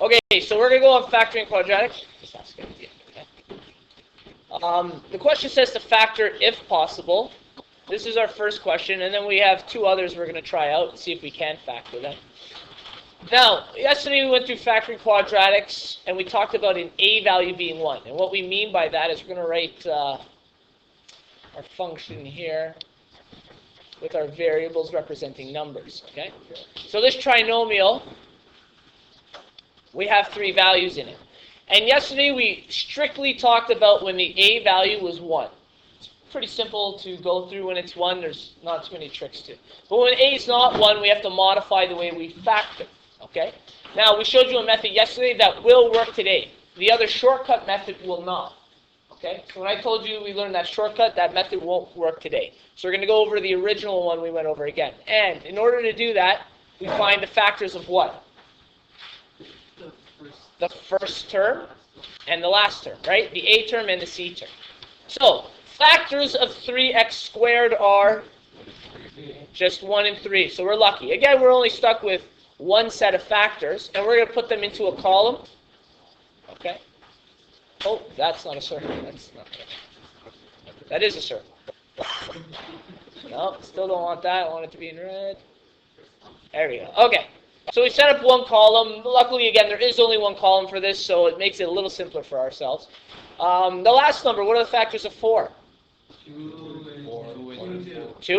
Okay, so we're going to go on factoring quadratics. The question says to factor if possible. This is our first question, and then we have two others we're going to try out and see if we can factor them. Now, yesterday we went through factoring quadratics, and we talked about an a value being 1. And what we mean by that is we're going to write our function here with our variables representing numbers. Okay. So this trinomial, we have 3 values in it. And yesterday we strictly talked about when the a value was 1. It's pretty simple to go through when it's 1. There's not too many tricks to it. But when a is not 1, we have to modify the way we factor. Okay? Now, we showed you a method yesterday that will work today. The other shortcut method will not. Okay? So when I told you we learned that shortcut, that method won't work today. So we're going to go over the original one we went over again. And in order to do that, we find the factors of what? The first term and the last term, right? The a term and the c term. So, factors of 3x squared are just 1 and 3. So we're lucky. Again, we're only stuck with one set of factors, and we're going to put them into a column. Okay? Oh, that's not a circle. That's not good. That is a circle. No, still don't want that. I want it to be in red. There we go. Okay. So we set up one column. Luckily, again, there is only one column for this, so it makes it a little simpler for ourselves. The last number, what are the factors of 4? 2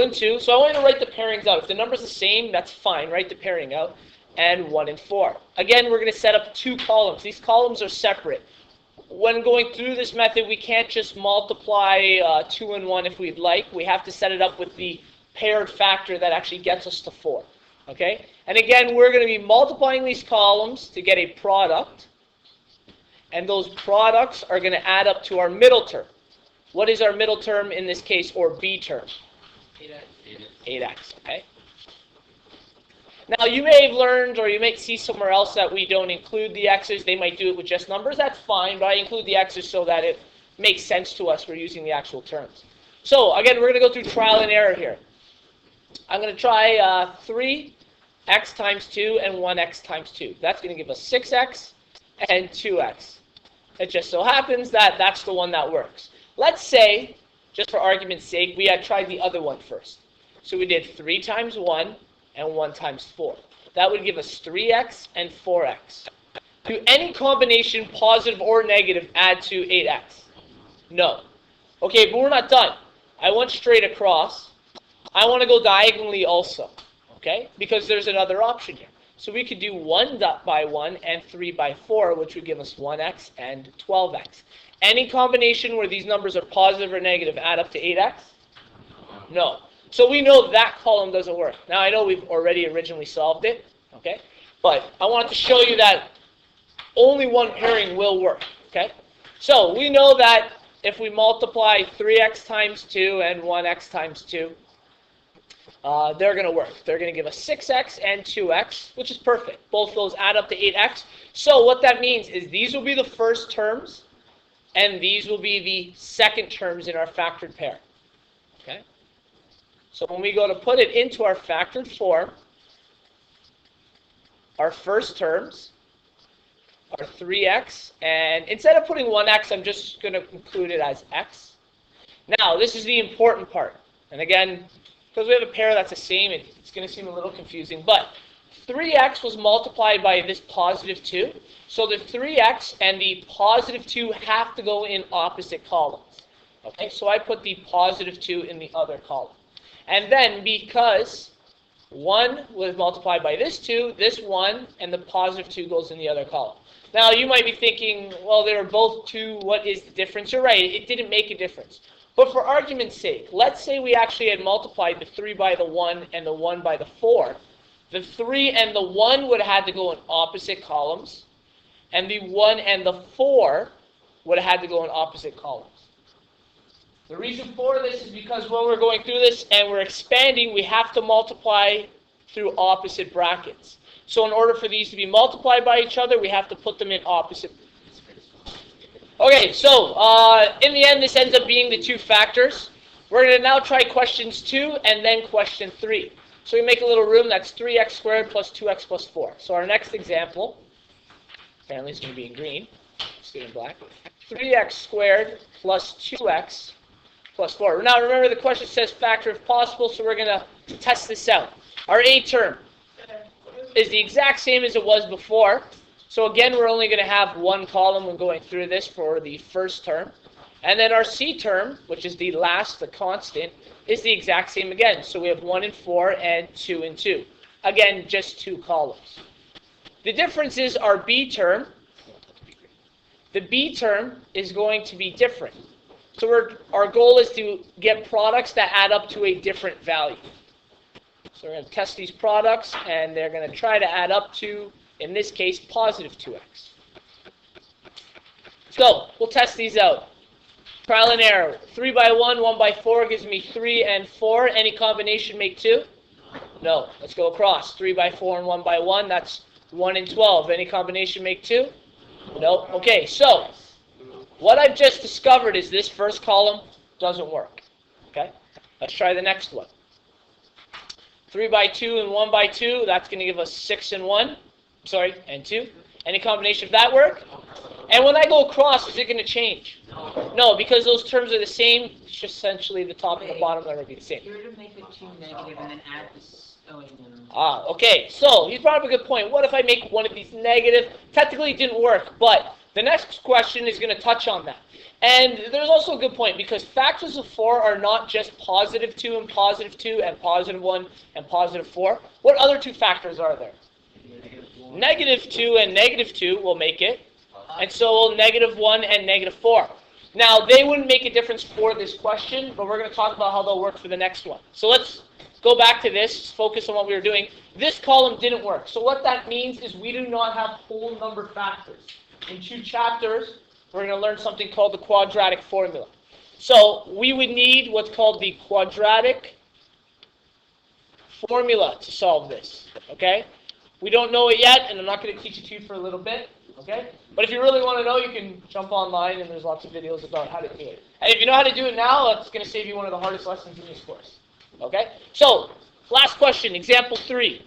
and 2. So I want you to write the pairings out. If the number's the same, that's fine. Write the pairing out. And 1 and 4. Again, we're going to set up 2 columns. These columns are separate. When going through this method, we can't just multiply 2 and 1 if we'd like. We have to set it up with the paired factor that actually gets us to 4. Okay? And again, we're going to be multiplying these columns to get a product. And those products are going to add up to our middle term. What is our middle term in this case, or b term? 8x. Okay? Now, you may have learned, or you might see somewhere else that we don't include the x's. They might do it with just numbers. That's fine, but I include the x's so that it makes sense to us. We're using the actual terms. So, again, we're going to go through trial and error here. I'm going to try 3x times 2 and 1x times 2. That's going to give us 6x and 2x. It just so happens that that's the one that works. Let's say, just for argument's sake, we had tried the other one first. So we did 3 times 1 and 1 times 4. That would give us 3x and 4x. Do any combination, positive or negative, add to 8x? No. Okay, but we're not done. I went straight across. I want to go diagonally also, okay? Because there's another option here. So we could do 1 by 1 and 3 by 4, which would give us 1x and 12x. Any combination where these numbers are positive or negative add up to 8x? No. So we know that column doesn't work. Now, I know we've already originally solved it, okay? But I wanted to show you that only one pairing will work, okay? So we know that if we multiply 3x times 2 and 1x times 2, they're going to work. They're going to give us 6x and 2x, which is perfect. Both those add up to 8x. So what that means is these will be the first terms, and these will be the second terms in our factored pair. Okay? So when we go to put it into our factored form, our first terms are 3x, and instead of putting 1x, I'm just going to include it as x. Now, this is the important part. And again, because we have a pair that's the same, it's going to seem a little confusing, but 3x was multiplied by this positive 2, so the 3x and the positive 2 have to go in opposite columns. Okay, so I put the positive 2 in the other column. And then because 1 was multiplied by this 2, this 1, and the positive 2 goes in the other column. Now, you might be thinking, well, they were both 2, what is the difference? You're right, it didn't make a difference. But for argument's sake, let's say we actually had multiplied the 3 by the 1 and the 1 by the 4. The 3 and the 1 would have had to go in opposite columns, and the 1 and the 4 would have had to go in opposite columns. The reason for this is because when we're going through this and we're expanding, we have to multiply through opposite brackets. So in order for these to be multiplied by each other, we have to put them in opposite. Okay, so in the end, this ends up being the 2 factors. We're going to now try questions 2 and then question 3. So we make a little room. That's 3x squared plus 2x plus 4. So our next example apparently it's going to be in green, instead in black. 3x squared plus 2x plus 4. Now remember the question says factor if possible, so we're going to test this out. Our A term is the exact same as it was before. So again, we're only going to have one column when going through this for the first term. And then our C term, which is the last, the constant, is the exact same again. So we have 1 and 4 and 2 and 2. Again, just two columns. The difference is our B term. The B term is going to be different. So our goal is to get products that add up to a different value. So we're going to test these products, and they're going to try to add up to, in this case, positive 2x. So we'll test these out. Trial and error. 3 by 1, 1 by 4 gives me 3 and 4. Any combination make 2? No. Let's go across. 3 by 4 and 1 by 1, that's 1 and 12. Any combination make 2? No. Okay, so what I've just discovered is this first column doesn't work. Okay? Let's try the next one. 3 by 2 and 1 by 2, that's going to give us 6 and 1. Sorry, and 2. Any combination of that work? And when I go across, is it going to change? No, because those terms are the same. It's just essentially the top and the bottom are going to be the same. You're to make it 2 negative and then add this. Okay. So he brought up a good point. What if I make one of these negative? Technically, it didn't work, but the next question is going to touch on that. And there's also a good point, because factors of 4 are not just positive 2 and positive 2 and positive 1 and positive 4. What other two factors are there? Negative 2 and negative 2 will make it. And so will negative 1 and negative 4. Now, they wouldn't make a difference for this question, but we're going to talk about how they'll work for the next one. So let's go back to this, focus on what we were doing. This column didn't work. So what that means is we do not have whole number factors. In 2 chapters, we're going to learn something called the quadratic formula. So we would need what's called the quadratic formula to solve this. Okay? We don't know it yet, and I'm not going to teach it to you for a little bit. Okay? But if you really want to know, you can jump online, and there's lots of videos about how to do it. And if you know how to do it now, that's going to save you one of the hardest lessons in this course. Okay? So, last question, example 3.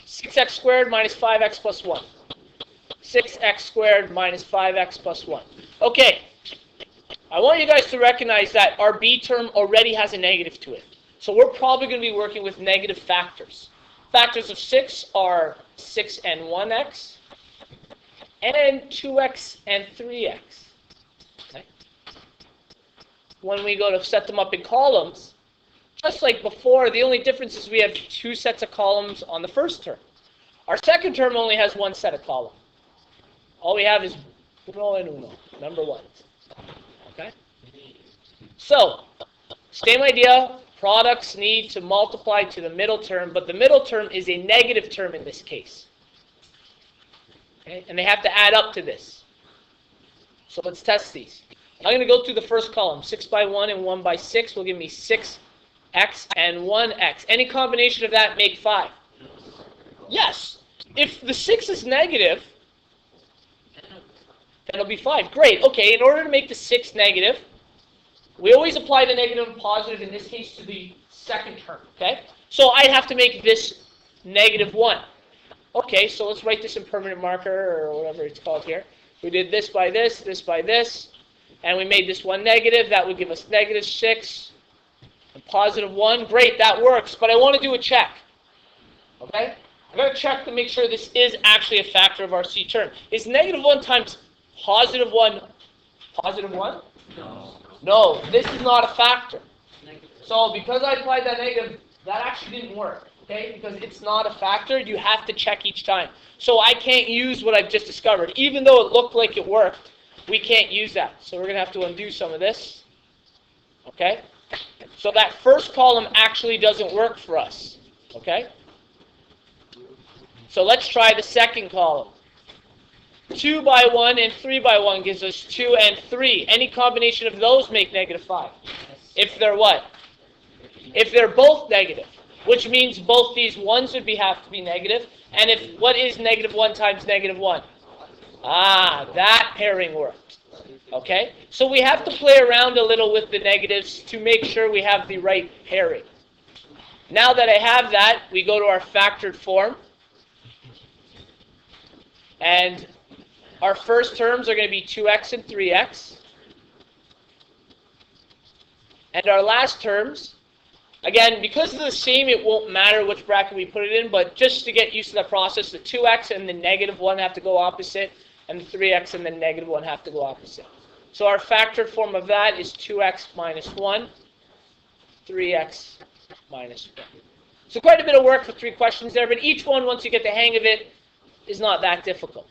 6x squared minus 5x plus 1. 6x squared minus 5x plus 1. Okay. I want you guys to recognize that our B term already has a negative to it. So we're probably going to be working with negative factors. Factors of 6 are 6 and 1x, and 2x and 3x. Okay. When we go to set them up in columns, just like before, the only difference is we have 2 sets of columns on the first term. Our second term only has 1 set of columns. All we have is uno and uno, number 1. Okay? So, same idea. Products need to multiply to the middle term, but the middle term is a negative term in this case. Okay? And they have to add up to this. So let's test these. I'm going to go through the first column. 6 by 1 and 1 by 6 will give me 6x and 1x. Any combination of that make 5. Yes. If the 6 is negative, that'll be 5. Great. Okay, in order to make the 6 negative, we always apply the negative and positive, in this case, to the second term, okay? So I have to make this negative 1. Okay, so let's write this in permanent marker, or whatever it's called here. We did this by this by this, and we made this one negative. That would give us negative 6 and positive 1. Great, that works, but I want to do a check, okay? I'm going to check to make sure this is actually a factor of our C term. Is negative 1 times positive 1 positive 1? No, this is not a factor. So because I applied that negative, that actually didn't work, okay? Because it's not a factor, you have to check each time. So I can't use what I've just discovered. Even though it looked like it worked, we can't use that. So we're going to have to undo some of this, okay? So that first column actually doesn't work for us, okay? So let's try the second column. 2 by 1 and 3 by 1 gives us 2 and 3. Any combination of those make negative 5. If they're what? If they're both negative, which means both these 1s would have to be negative. And if what is negative 1 times negative 1? That pairing worked. Okay? So we have to play around a little with the negatives to make sure we have the right pairing. Now that I have that, we go to our factored form. And our first terms are going to be 2x and 3x. And our last terms, again, because they're the same, it won't matter which bracket we put it in, but just to get used to the process, the 2x and the negative 1 have to go opposite, and the 3x and the negative 1 have to go opposite. So our factored form of that is 2x minus 1, 3x minus 1. So quite a bit of work for 3 questions there, but each one, once you get the hang of it, is not that difficult.